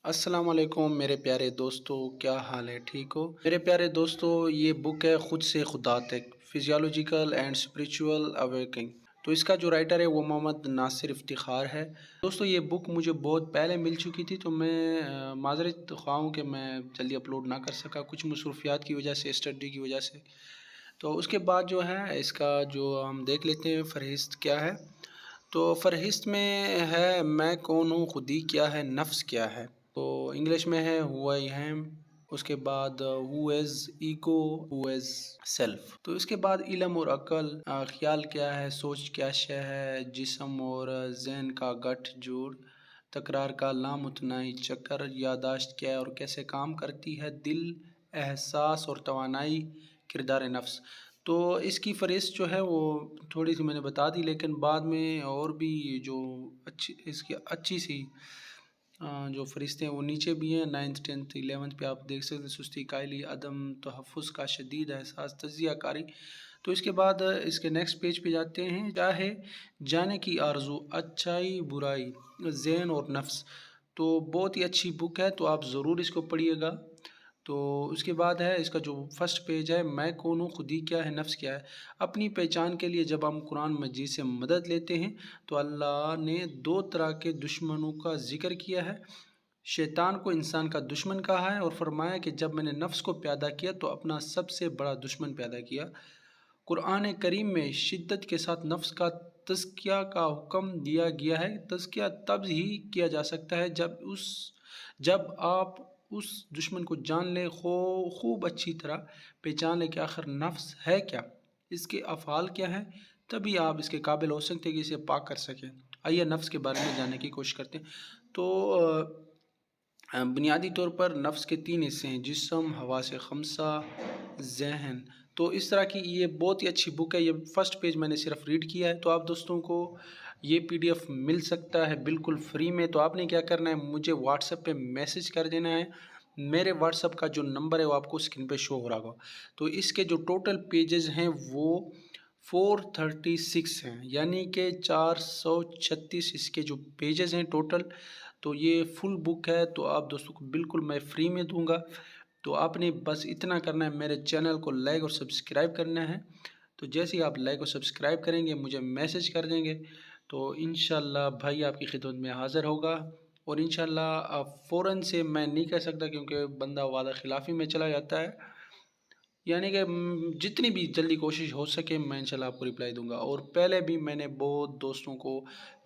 السلام علیکم میرے پیارے دوستو، کیا حال ہے؟ ٹھیک ہو میرے پیارے دوستو؟ یہ بک ہے خود سے خدا تک، فزیولوجیکل اینڈ اسپریچول اویکنگ۔ تو اس کا جو رائٹر ہے وہ محمد ناصر افتخار ہے۔ دوستو یہ بک مجھے بہت پہلے مل چکی تھی، تو میں معذرت خواہ ہوں کہ میں جلدی اپلوڈ نہ کر سکا، کچھ مصروفیات کی وجہ سے، اسٹڈی کی وجہ سے۔ تو اس کے بعد جو ہے اس کا جو ہم دیکھ لیتے ہیں فہرست کیا ہے۔ تو فہرست میں ہے میں کون ہوں، خودی کیا ہے، نفس کیا ہے۔ تو انگلش میں ہے ہو آئی ایم، اس کے بعد ہو is ego, who is self. تو اس کے بعد علم اور عقل، خیال کیا ہے، سوچ کیا شے ہے، جسم اور ذہن کا گٹھ جوڑ، تکرار کا لامتناہی چکر، یادداشت کیا ہے اور کیسے کام کرتی ہے، دل، احساس اور توانائی، کردار نفس۔ تو اس کی فہرست جو ہے وہ تھوڑی سی میں نے بتا دی، لیکن بعد میں اور بھی جو اس کی اچھی سی جو فرشتے ہیں وہ نیچے بھی ہیں، 9th 10th 11th پہ آپ دیکھ سکتے ہیں۔ سستی، کائلی، عدم تحفظ کا شدید احساس، تجزیہ کاری۔ تو اس کے بعد اس کے نیکسٹ پیج پہ جاتے ہیں، چاہے جانے کی آرزو، اچھائی برائی، ذہن اور نفس۔ تو بہت ہی اچھی بک ہے، تو آپ ضرور اس کو پڑھیے گا۔ تو اس کے بعد ہے اس کا جو فرسٹ پیج ہے، میں کون ہوں، خودی کیا ہے، نفس کیا ہے۔ اپنی پہچان کے لیے جب ہم قرآن مجید سے مدد لیتے ہیں تو اللہ نے 2 طرح کے دشمنوں کا ذکر کیا ہے۔ شیطان کو انسان کا دشمن کہا ہے اور فرمایا کہ جب میں نے نفس کو پیدا کیا تو اپنا سب سے بڑا دشمن پیدا کیا۔ قرآن کریم میں شدت کے ساتھ نفس کا تزکیہ کا حکم دیا گیا ہے۔ تزکیہ تب ہی کیا جا سکتا ہے جب آپ اس دشمن کو جان لیں، خوب اچھی طرح پہچان لیں کہ آخر نفس ہے کیا، اس کے افعال کیا ہیں، تبھی آپ اس کے قابل ہو سکتے ہیں کہ اسے پاک کر سکیں۔ آئیے نفس کے بارے میں جاننے کی کوشش کرتے ہیں۔ تو بنیادی طور پر نفس کے 3 حصے ہیں، جسم، حواس خمسہ، ذہن۔ تو اس طرح کی یہ بہت ہی اچھی بک ہے۔ یہ فرسٹ پیج میں نے صرف ریڈ کیا ہے، تو آپ دوستوں کو یہ PDF مل سکتا ہے بالکل فری میں۔ تو آپ نے کیا کرنا ہے، مجھے واٹس ایپ پہ میسج کر دینا ہے۔ میرے واٹس ایپ کا جو نمبر ہے وہ آپ کو اسکرین پہ شو ہو رہا ہوگا۔ تو اس کے جو ٹوٹل پیجز ہیں وہ 436 ہیں، یعنی کہ 436 اس کے جو پیجز ہیں ٹوٹل۔ تو یہ فل بک ہے، تو آپ دوستوں کو بالکل میں فری میں دوں گا۔ تو آپ نے بس اتنا کرنا ہے، میرے چینل کو لائک اور سبسکرائب کرنا ہے۔ تو جیسے ہی آپ لائک اور سبسکرائب کریں گے، مجھے میسج کر دیں گے، تو انشاءاللہ بھائی آپ کی خدمت میں حاضر ہوگا۔ اور انشاءاللہ فوراً سے میں نہیں کہہ سکتا، کیونکہ بندہ وعدہ خلافی میں چلا جاتا ہے، یعنی کہ جتنی بھی جلدی کوشش ہو سکے میں انشاءاللہ آپ کو رپلائی دوں گا۔ اور پہلے بھی میں نے بہت دوستوں کو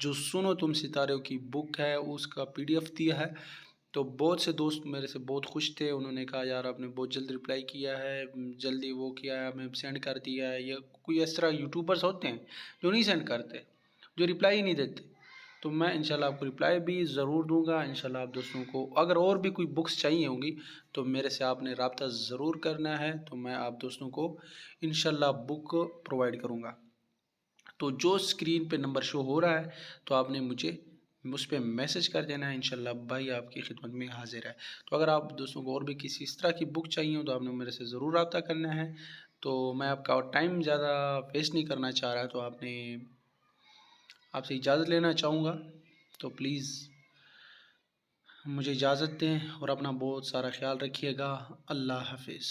جو سنو تم ستاروں کی بک ہے اس کا PDF دیا ہے، تو بہت سے دوست میرے سے بہت خوش تھے۔ انہوں نے کہا یار آپ نے بہت جلد رپلائی کیا ہے، جلدی وہ کیا ہے، ہمیں سینڈ کر دیا ہے۔ یا کوئی اس طرح یوٹیوبرز ہوتے ہیں جو نہیں سینڈ کرتے، جو رپلائی ہی نہیں دیتے، تو میں انشاءاللہ آپ کو رپلائی بھی ضرور دوں گا۔ انشاءاللہ آپ دوستوں کو اگر اور بھی کوئی بکس چاہیے ہوں گی تو میرے سے آپ نے رابطہ ضرور کرنا ہے، تو میں آپ دوستوں کو انشاءاللہ بک پرووائڈ کروں گا۔ تو جو اسکرین پہ نمبر شو ہو رہا ہے تو آپ نے مجھے اس پہ میسج کر دینا ہے، انشاءاللہ بھائی آپ کی خدمت میں حاضر ہے۔ تو اگر آپ دوستوں کو اور بھی کسی اس طرح کی بک چاہیے ہو تو آپ نے میرے سے ضرور رابطہ کرنا ہے۔ تو میں آپ کا ٹائم زیادہ ویسٹ نہیں کرنا چاہ رہا، تو آپ سے اجازت لینا چاہوں گا، تو پلیز مجھے اجازت دیں اور اپنا بہت سارا خیال رکھیے گا۔ اللہ حافظ۔